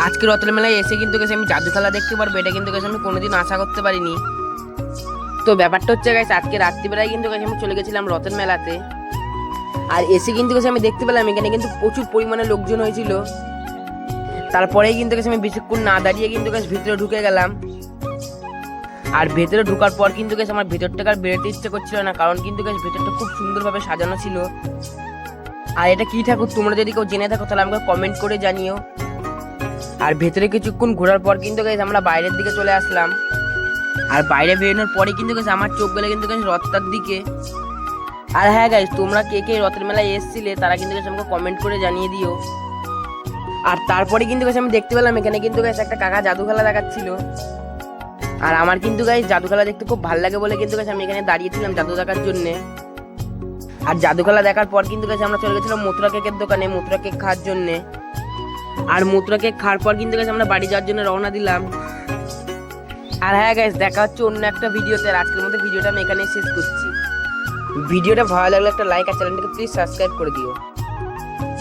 আজকে রথের মেলায় এসে কিন্তু গেছে আমি জাদু খেলা দেখতে পারবো, এটা কিন্তু গেছে আমি কোনোদিন আশা করতে পারিনি। তো ব্যাপারটা হচ্ছে গাইস, আজকে রাত্রিবেলায় কিন্তু গেছে আমি চলে গেছিলাম রথের মেলাতে। আর এসে কিন্তু গেছে আমি দেখতে পেলাম এখানে কিন্তু প্রচুর পরিমাণে লোকজন হয়েছিল। তারপরেই কিন্তু গেছে আমি বেশিক্ষণ না দাঁড়িয়ে কিন্তু গেছে ভিতরে ঢুকে গেলাম। আর ভেতরে ঢোকার পর কিন্তু গেছে আমার ভেতরটাকে আর বেরোতে ইচ্ছে করছিল না, কারণ কিন্তু গেছে ভেতরটা খুব সুন্দরভাবে সাজানো ছিল। আর এটা কি ঠাকুর তোমরা যদি কেউ জেনে থাকো তাহলে আমাকে কমেন্ট করে জানিও। আর ভেতরে কিছুক্ষণ ঘোরার পর কিন্তু গেছে আমরা বাইরের দিকে চলে আসলাম। আর বাইরে বেরোনোর পরে কিন্তু গেছে আমার চোখ গেলে কিন্তু গেছে রথটার দিকে। আর হ্যাঁ গাইস, তোমরা কে কে রথের মেলায় এসেছিলে তারা কিন্তু গেছে আমাকে কমেন্ট করে জানিয়ে দিও। আর তারপরে কিন্তু গেছে আমি দেখতে পেলাম এখানে কিন্তু গেছে একটা কাকা জাদু খেলা দেখাচ্ছিল। আর আমার কিন্তু গাইস জাদু খেলা দেখতে খুব ভালো লাগে বলে কিন্তু গেছে আমি এখানে দাঁড়িয়েছিলাম জাদু দেখার জন্য। আর জাদু খেলা দেখার পর কিন্তু গেছে আমরা চলে গেছিলাম মথুরা কেকের দোকানে মথুরা কেক খাওয়ার জন্য। আর মথুরা কেক খাওয়ার পর কিন্তু গেছে আমরা বাড়ি যাওয়ার জন্য রওনা দিলাম। আর হ্যাঁ গাইস, দেখা হচ্ছে অন্য একটা ভিডিওতে। আর আজকের মধ্যে ভিডিওটা আমি এখানেই শেষ করছি। ভিডিওটা ভালো লাগলে একটা লাইক আর চ্যানেলটাকে প্লিজ সাবস্ক্রাইব করে দিও।